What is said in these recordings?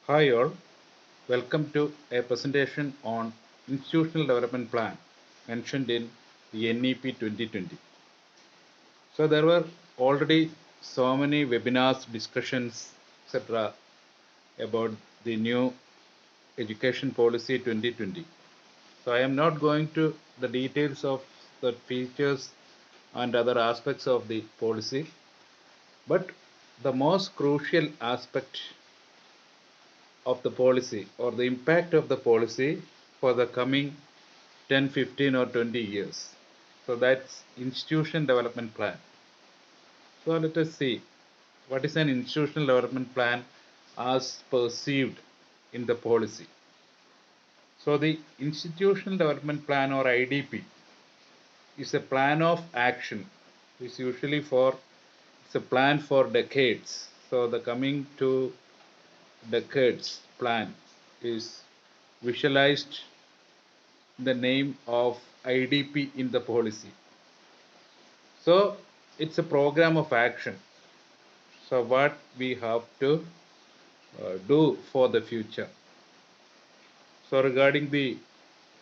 Hi all, welcome to a presentation on Institutional Development Plan mentioned in the NEP 2020. So there were already so many webinars, discussions, etc. about the new education policy 2020. So I am not going to the details of the features and other aspects of the policy, but the most crucial aspect of the policy or the impact of the policy for the coming 10, 15 or 20 years. So that's institution development plan. So let us see what is an institutional development plan as perceived in the policy. So the institutional development plan or IDP is a plan of action. It's usually it's a plan for decades. So the coming 2 decades plan is visualized the name of IDP in the policy. So it's a program of action. So what we have to do for the future. So regarding the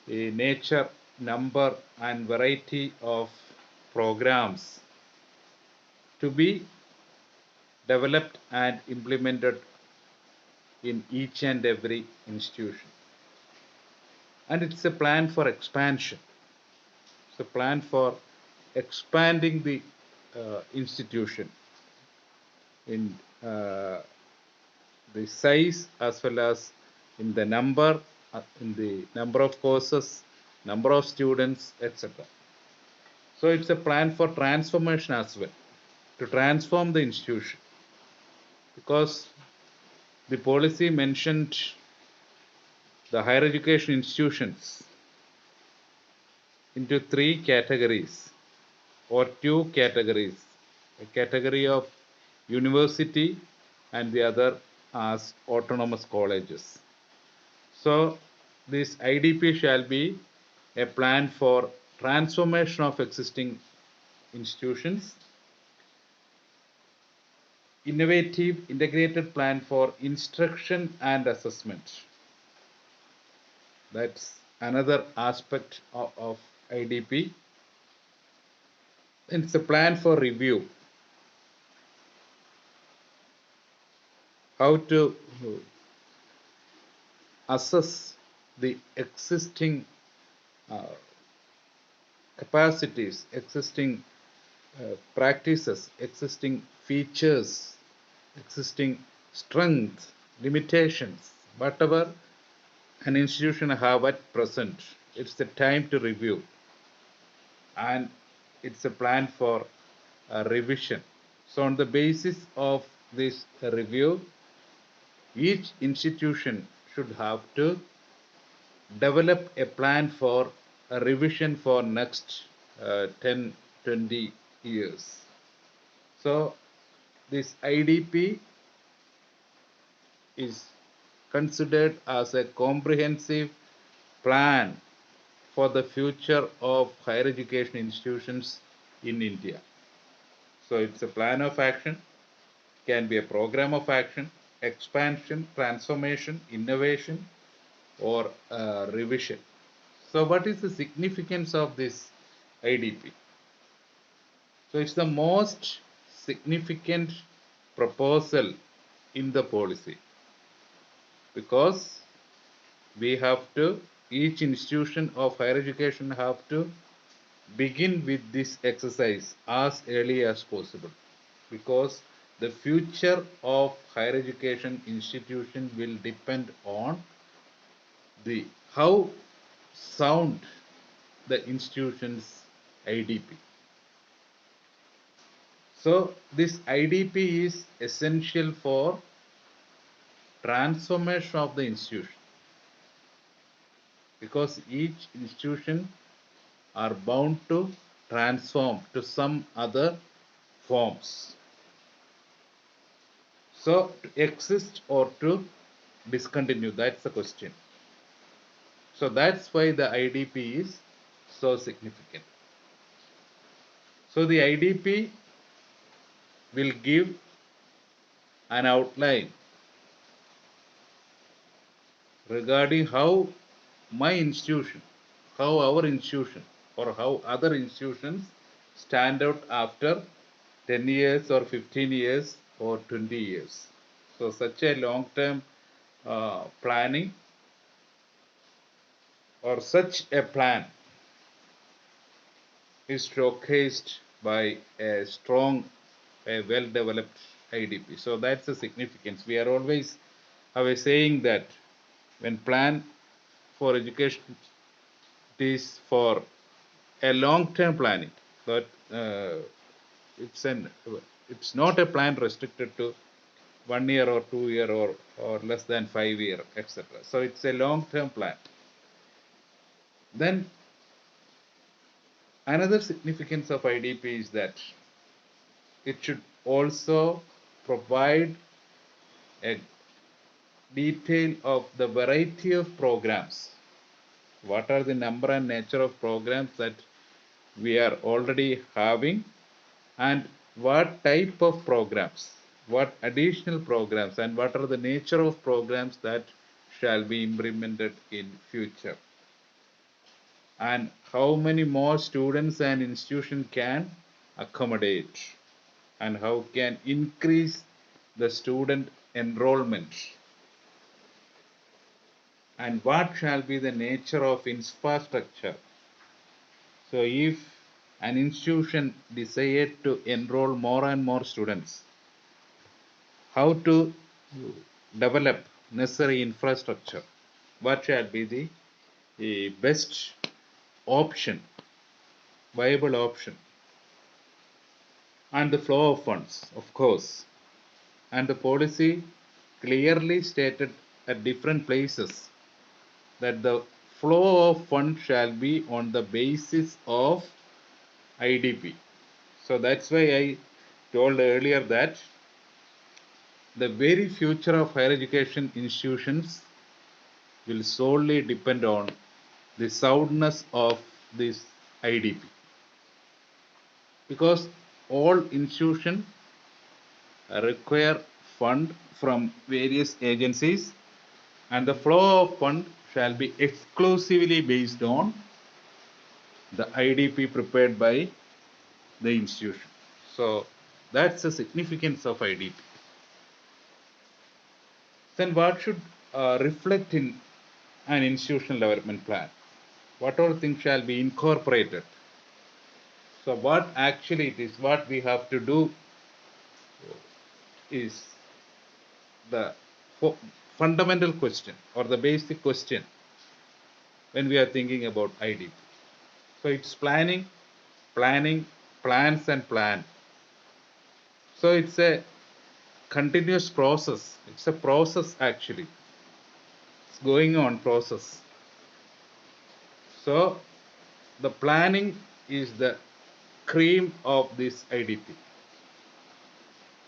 nature, number and variety of programs to be developed and implemented in each and every institution. And it's a plan for expansion. It's a plan for expanding the institution in the size as well as in the number of courses, number of students, etc. So it's a plan for transformation as well, to transform the institution, because the policy mentioned the higher education institutions into 3 categories or 2 categories, a category of university and the other as autonomous colleges. So this IDP shall be a plan for transformation of existing institutions, innovative integrated plan for instruction and assessment. That's another aspect of IDP. It's a plan for review, how to assess the existing uh, capacities, existing practices, existing features, existing strengths, limitations, whatever an institution have at present. It's the time to review, and it's a plan for revision. So on the basis of this review, each institution should have to develop a plan for a revision for next 10, 20 years. So this IDP is considered as a comprehensive plan for the future of higher education institutions in India. So it's a plan of action, can be a program of action, expansion, transformation, innovation, or revision. So what is the significance of this IDP? So it's the most significant proposal in the policy, because we have to, each institution of higher education have to begin with this exercise as early as possible, because the future of higher education institution will depend on the how sound the institution's IDP. So this IDP is essential for transformation of the institution, because each institution are bound to transform to some other forms. So to exist or to discontinue, that's the question. So that's why the IDP is so significant. So the IDP will give an outline regarding how my institution, how our institution, or how other institutions stand out after 10 years or 15 years or 20 years. So, such a long term planning or such a plan is showcased by a strong, a well developed IDP. So, that's the significance. We are always have a saying that when plan for education, it is for a long-term planning, but it's an it's not a plan restricted to 1 year or 2 year or less than 5 year, etc. So it's a long-term plan. Then another significance of IDP is that it should also provide a detail of the variety of programs. What are the number and nature of programs that we are already having, and what type of programs, what additional programs, and what are the nature of programs that shall be implemented in future, and how many more students an institution can accommodate, and how can increase the student enrollment, and what shall be the nature of infrastructure. So if an institution desired to enroll more and more students, how to develop necessary infrastructure, what shall be the best option, viable option, and the flow of funds, of course, and the policy clearly stated at different places that the flow of funds shall be on the basis of IDP. So that's why I told earlier that the very future of higher education institutions will solely depend on the soundness of this IDP, because all institutions require fund from various agencies, and the flow of fund shall be exclusively based on the IDP prepared by the institution. So that's the significance of IDP. Then what should reflect in an institutional development plan? What all things shall be incorporated? So what actually it is, what we have to do is the fundamental question or the basic question when we are thinking about IDP. So it's planning, planning, plans and plan. So it's a continuous process. It's a process actually. It's going on process. So the planning is the cream of this IDP.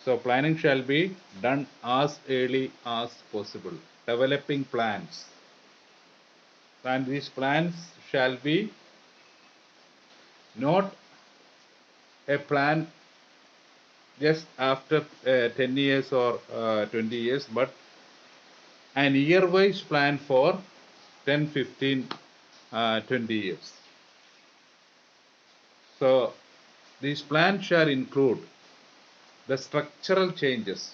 So planning shall be done as early as possible. Developing plans. And these plans shall be not a plan just after 10 years or 20 years, but an year-wise plan for 10, 15, 20 years. So these plans shall include the structural changes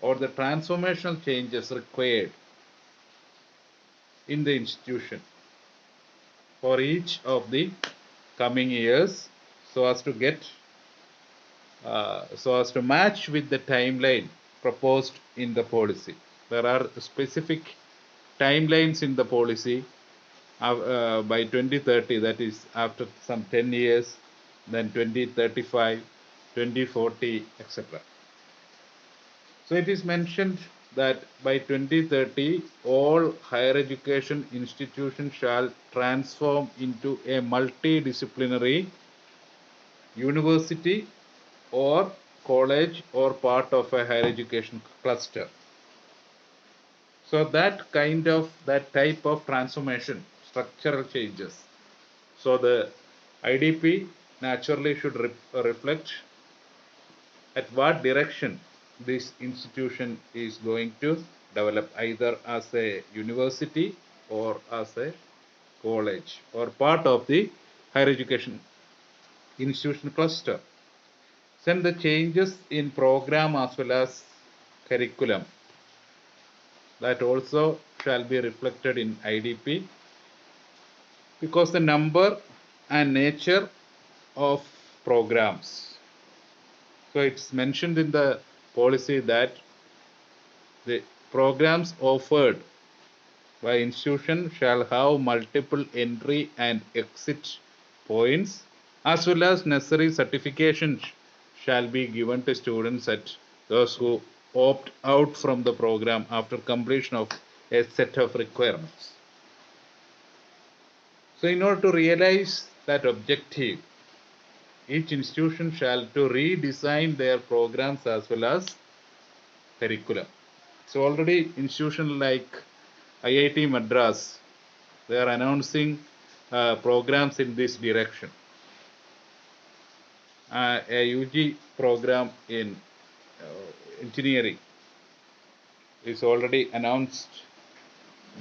or the transformational changes required in the institution for each of the coming years, so as to get so as to match with the timeline proposed in the policy. There are specific timelines in the policy by 2030, that is after some 10 years, then 2035, 2040, etc. So it is mentioned that by 2030, all higher education institutions shall transform into a multidisciplinary university or college or part of a higher education cluster. So that type of transformation, structural changes. So the IDP naturally should reflect at what direction this institution is going to develop either as a university or as a college or part of the higher education institution cluster. Then the changes in program as well as curriculum, that also shall be reflected in IDP, because the number and nature of programs. So it's mentioned in the policy that the programs offered by institution shall have multiple entry and exit points, as well as necessary certifications shall be given to students at those who opt out from the program after completion of a set of requirements. So in order to realize that objective, each institution shall to redesign their programs as well as curriculum. So already institution like IIT Madras, they are announcing programs in this direction. A UG program in engineering is already announced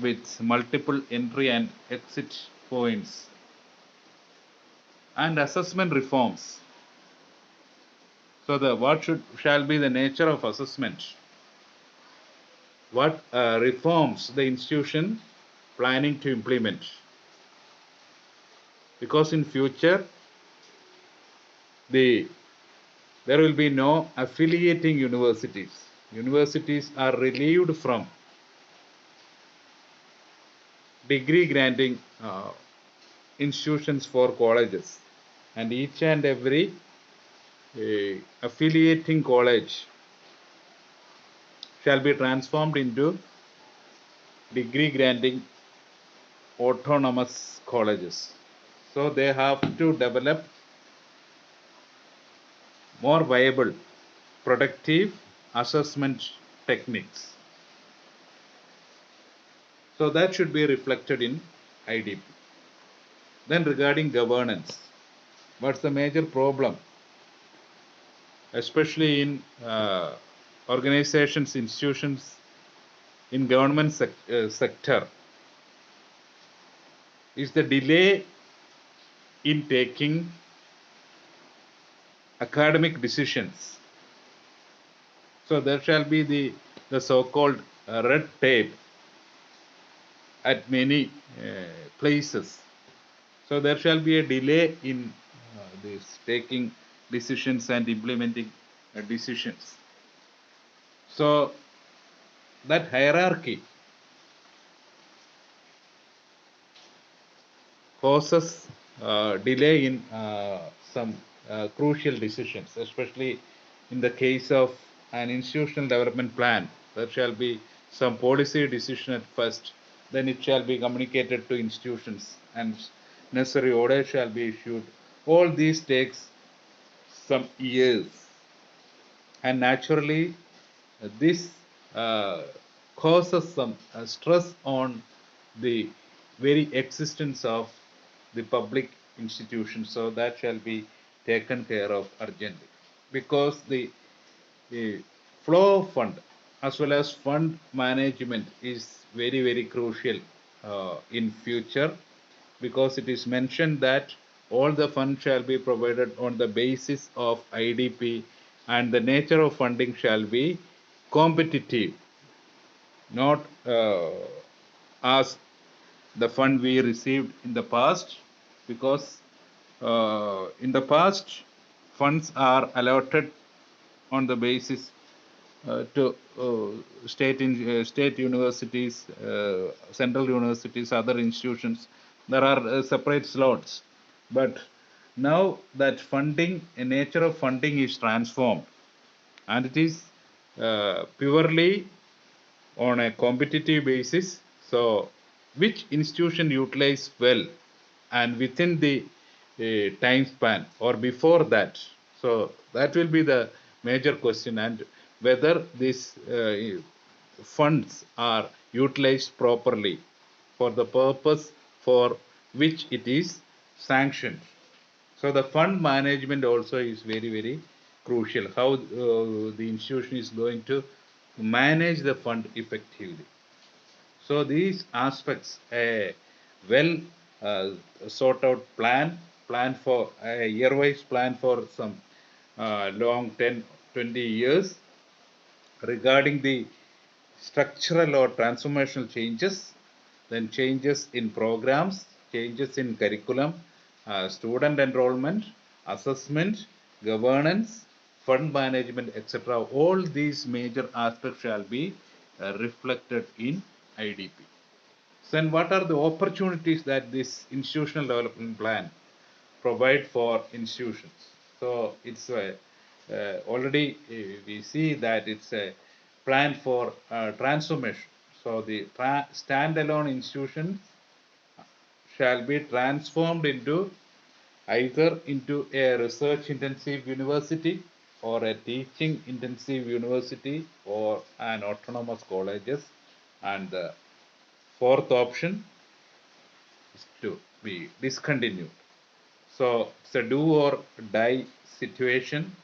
with multiple entry and exit points, and assessment reforms. So the what shall be the nature of assessment? What reforms the institution planning to implement? Because in future there will be no affiliating universities. Universities are relieved from degree granting institutions for colleges, and each and every affiliating college shall be transformed into degree granting autonomous colleges. So they have to develop more viable, productive assessment techniques. So that should be reflected in IDP. Then regarding governance, what's the major problem, especially in organizations, institutions in government sector, is the delay in taking academic decisions. So there shall be the so-called red tape at many places. So there shall be a delay in this taking decisions and implementing decisions. So that hierarchy causes delay in some crucial decisions, especially in the case of an institutional development plan. There shall be some policy decision at first, then it shall be communicated to institutions and necessary order shall be issued. All these takes some years, and naturally this uh, causes some stress on the very existence of the public institution. So that shall be taken care of urgently, because the flow of fund as well as fund management is very crucial in future, because it is mentioned that all the funds shall be provided on the basis of IDP, and the nature of funding shall be competitive, not as the fund we received in the past, because in the past funds are allotted on the basis to state universities, central universities, other institutions. There are separate slots, but now that funding, a nature of funding is transformed, and it is purely on a competitive basis. So which institution utilize well and within the time span or before that? So that will be the major question, and whether these funds are utilized properly for the purpose for which it is sanctioned. So the fund management also is very crucial. How the institution is going to manage the fund effectively. So these aspects, a well uh, sort out plan for a year-wise plan for some long 10, 20 years regarding the structural or transformational changes, then changes in programs, changes in curriculum, student enrollment, assessment, governance, fund management, etc. All these major aspects shall be reflected in IDP. So, and what are the opportunities that this institutional development plan provide for institutions? So, it's already we see that it's a plan for transformation. So, the standalone institutions shall be transformed into either into a research intensive university or a teaching intensive university or an autonomous colleges, and the fourth option is to be discontinued. So it's a do or die situation.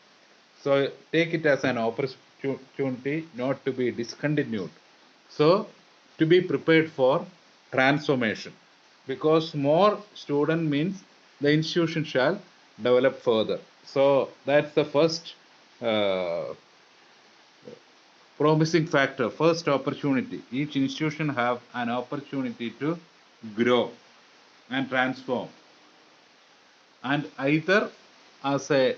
So take it as an opportunity not to be discontinued. So to be prepared for transformation, because more student means the institution shall develop further. So that's the first uh, promising factor, first opportunity. Each institution have an opportunity to grow and transform, and either as a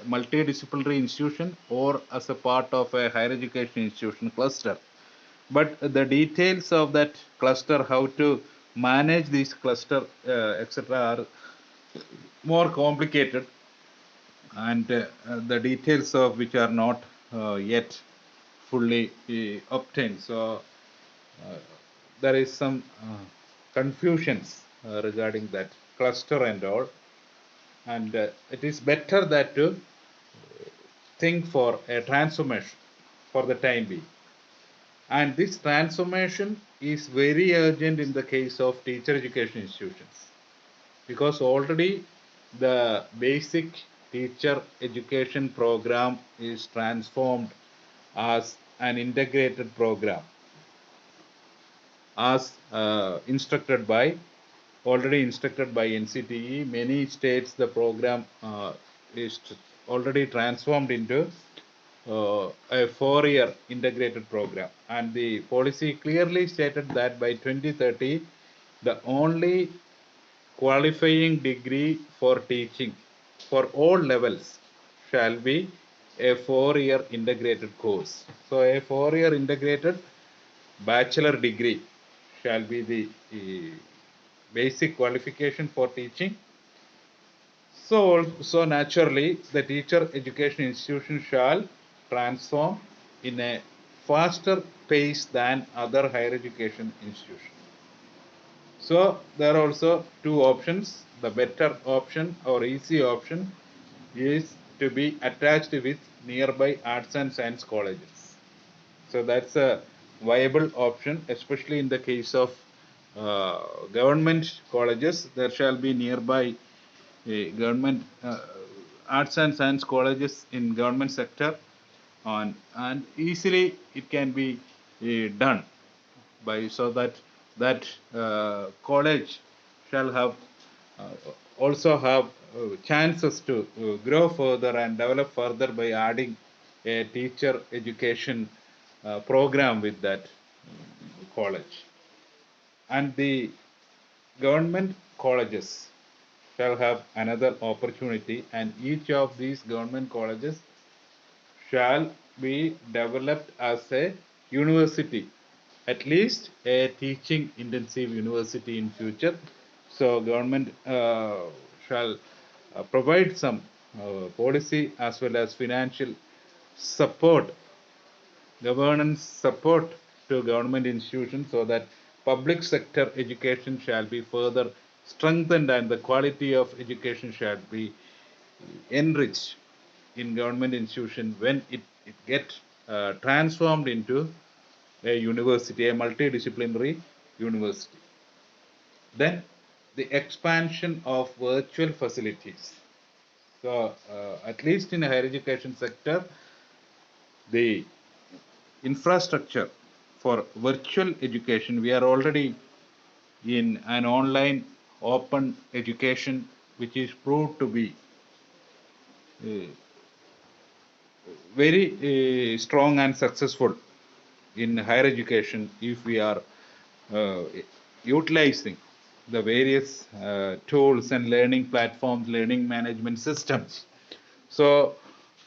multidisciplinary institution or as a part of a higher education institution cluster. But the details of that cluster, how to manage this cluster, etc., are more complicated, and the details of which are not yet fully obtained. So there is some confusions regarding that cluster and all, and it is better that to think for a transformation for the time being. And this transformation is very urgent in the case of teacher education institutions, because already the basic teacher education program is transformed as an integrated program, as already instructed by NCTE. Many states the program is already transformed into a 4-year integrated program, and the policy clearly stated that by 2030 the only qualifying degree for teaching for all levels shall be a 4-year integrated course. So a 4-year integrated bachelor degree shall be the basic qualification for teaching. So naturally, the teacher education institution shall transform in a faster pace than other higher education institutions. So there are also two options. The better option or easy option is to be attached with nearby arts and science colleges. So that's a viable option, especially in the case of government colleges. There shall be nearby government arts and science colleges in government sector, on, and easily it can be done by, so that college shall have uh, also have chances to grow further and develop further by adding a teacher education program with that college. And the government colleges shall have another opportunity, and each of these government colleges shall be developed as a university, at least a teaching intensive university in future. So government shall provide some policy as well as financial support, governance support to government institutions, so that public sector education shall be further strengthened and the quality of education shall be enriched in government institution when it get transformed into a university, a multidisciplinary university. Then the expansion of virtual facilities. So at least in the higher education sector, the infrastructure for virtual education. We are already in an online open education, which is proved to be uh, very strong and successful in higher education if we are uh, utilizing the various tools and learning platforms, learning management systems. So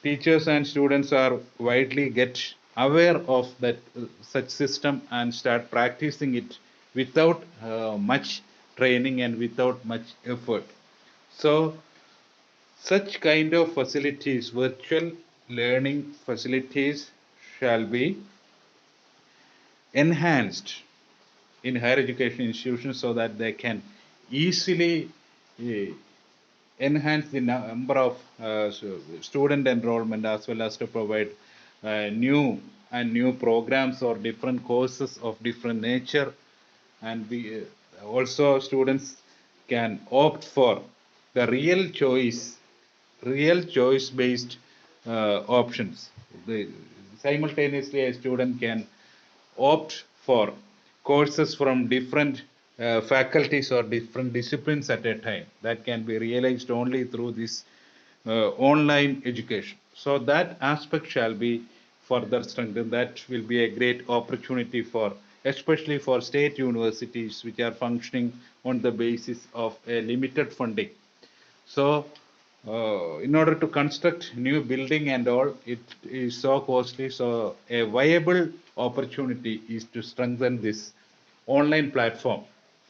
teachers and students are widely get aware of that such system and start practicing it without much training and without much effort. So such kind of facilities, virtual learning facilities, shall be enhanced in higher education institutions so that they can easily uh, enhance the number of student enrollment as well as to provide new programs or different courses of different nature, and we also students can opt for the real choice based options. Simultaneously a student can opt for courses from different faculties or different disciplines at a time. That can be realized only through this online education. So that aspect shall be further strengthened. That will be a great opportunity for, especially for state universities which are functioning on the basis of a limited funding. So, in order to construct new building and all, it is so costly. So, a viable opportunity is to strengthen this online platform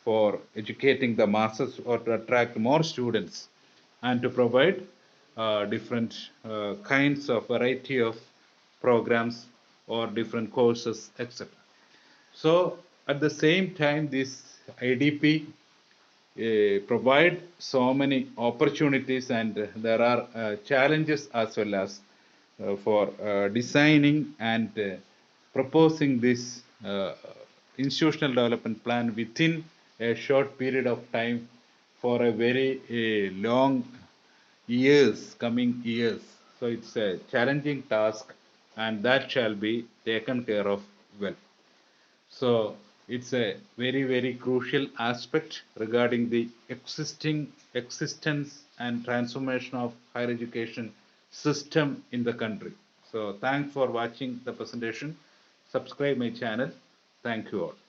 for educating the masses or to attract more students and to provide different kinds of variety of programs or different courses, etc. So, at the same time, this IDP provide so many opportunities, and there are challenges as well as for designing and proposing this institutional development plan within a short period of time for a very long coming years. So it's a challenging task, and that shall be taken care of well. So it's a very, very crucial aspect regarding the existing existence and transformation of higher education system in the country. So thanks for watching the presentation. Subscribe my channel. Thank you all.